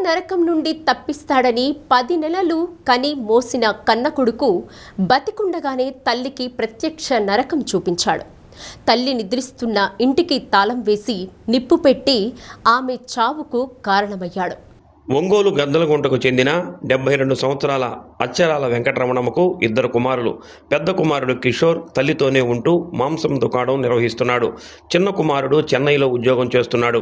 నరకం నుండి తప్పిస్తాడని 10 నెలలు కని మోసిన కన్న కొడుకు బతికుండగానే తల్లికి ప్రత్యక్ష నరకం చూపించాడు. తల్లి నిద్రిస్తున్న ఇంటికి తాళం వేసి నిప్పు పెట్టి ఆమె చావుకు కారణమయ్యాడు. ఒంగోలు గద్దలగుంటకు చెందిన 72 సంవత్సరాల అచ్చరాల వెంకటరమణమ్మకు 2 కుమారులు. పెద్ద కుమారుడు కిషోర్ తల్లితోనే ఉంటూ మాంసం దుకాణం నిర్వహిస్తున్నాడు. చిన్న కుమారుడు చెన్నైలో ఉద్యోగం చేస్తున్నాడు.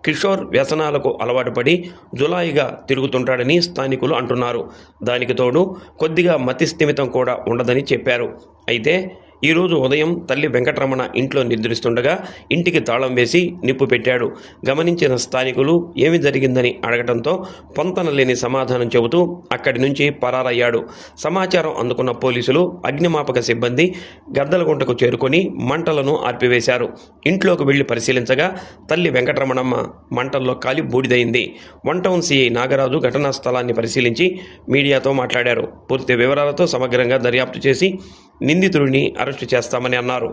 కిషోర్ వ్యసనాలకు అలవాటు పడి జులాయిగా తిరుగుతుంటాడని స్థానికులు అంటున్నారు. దానికి తోడు కొద్దిగా మతి స్థిమితం కూడా ఉండదని చెప్పారు. అయితే ఈరోజు ఉదయం తల్లి వెంకటరమణ ఇంట్లో నిద్రిస్తుండగా ఇంటికి తాళం వేసి నిప్పు పెట్టాడు. గమనించిన స్థానికులు ఏమి జరిగిందని అడగడంతో పొంతన లేని సమాధానం చెబుతూ అక్కడి నుంచి పరారయ్యాడు. సమాచారం అందుకున్న పోలీసులు అగ్నిమాపక సిబ్బంది గద్దలగుంటకు చేరుకొని మంటలను ఆర్పివేశారు. ఇంట్లోకి వెళ్లి పరిశీలించగా తల్లి వెంకటరమణమ్మ మంటల్లో కాలి బూడిదైంది. 1 టౌన్ సిఐ నాగరాజు ఘటనా స్థలాన్ని పరిశీలించి మీడియాతో మాట్లాడారు. పూర్తి వివరాలతో సమగ్రంగా దర్యాప్తు చేసి నిందితుడిని అరెస్టు చేస్తామని అన్నారు.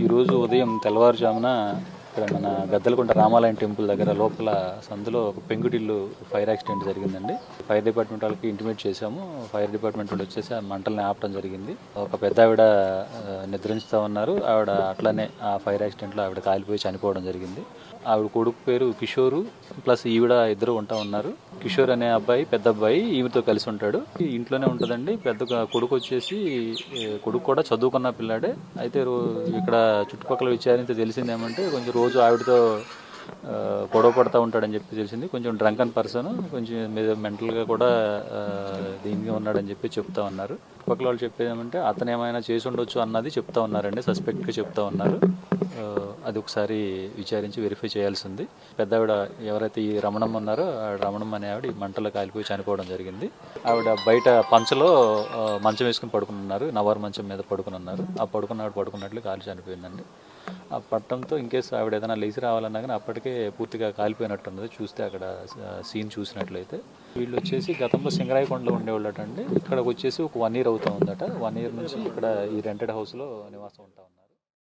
ఈరోజు ఉదయం తెల్లవారుజామున ఇక్కడ మన గద్దలగుంట రామాలయం టెంపుల్ దగ్గర లోపల సందులో ఒక పెంకుటిల్లు ఫైర్ యాక్సిడెంట్ జరిగిందండి. ఫైర్ డిపార్ట్మెంట్ వాళ్ళకి ఇంటిమేట్ చేశాము. ఫైర్ డిపార్ట్మెంట్ వాళ్ళు వచ్చేసి ఆ మంటల్ని ఆపడం జరిగింది. ఒక పెద్ద ఆవిడ నిద్రించుతూ ఉన్నారు. ఆవిడ అట్లనే ఆ ఫైర్ యాక్సిడెంట్లో ఆవిడ కాలిపోయి చనిపోవడం జరిగింది. ఆవిడ కొడుకు పేరు కిషోరు ప్లస్ ఈవిడ ఇద్దరు ఉంటా ఉన్నారు. కిషోర్ అనే అబ్బాయి పెద్ద అబ్బాయి ఈమెతో కలిసి ఉంటాడు. ఇంట్లోనే ఉంటుందండి. పెద్ద కొడుకు వచ్చేసి కొడుకు కూడా చదువుకున్న పిల్లాడే. అయితే ఇక్కడ చుట్టుపక్కల విచారించి తెలిసింది ఏమంటే కొంచెం రోజు ఆవిడతో గొడవ పడుతూ ఉంటాడని చెప్పి తెలిసింది. కొంచెం డ్రంకన్ పర్సన్, కొంచెం మెంటల్గా కూడా దీనిగా ఉన్నాడని చెప్పి చెప్తా ఉన్నారు. చుట్టుపక్కల వాళ్ళు చెప్పేది ఏమంటే అతను ఏమైనా చేసి ఉండొచ్చు అన్నది చెప్తా ఉన్నారండి. సస్పెక్ట్గా చెప్తా ఉన్నారు. అది ఒకసారి విచారించి వెరిఫై చేయాల్సింది. పెద్దావిడ ఎవరైతే ఈ రమణమ్మ ఉన్నారో ఆ రమణమ్మ అనే ఆవిడ ఈ మంటలో కాలిపోయి చనిపోవడం జరిగింది. ఆవిడ బయట పంచలో మంచం వేసుకుని పడుకున్నారు. నవారు మంచం మీద పడుకుని ఉన్నారు. ఆ ఆవిడ పడుకున్నట్లు కాలి చనిపోయిందండి. ఆ పట్టడంతో ఇన్కేస్ ఆవిడ ఏదైనా లేచి రావాలన్నా కానీ అప్పటికే పూర్తిగా కాలిపోయినట్టున్నది. చూస్తే అక్కడ సీన్ చూసినట్లయితే వీళ్ళు వచ్చేసి గతంలో సింగరాయకొండలో ఉండేవాళ్ళటండి. ఇక్కడికి వచ్చేసి ఒక 1 year అవుతా ఉందట. 1 year నుంచి ఇక్కడ ఈ రెంటెడ్ హౌస్లో నివాసం ఉంటా ఉన్నారు.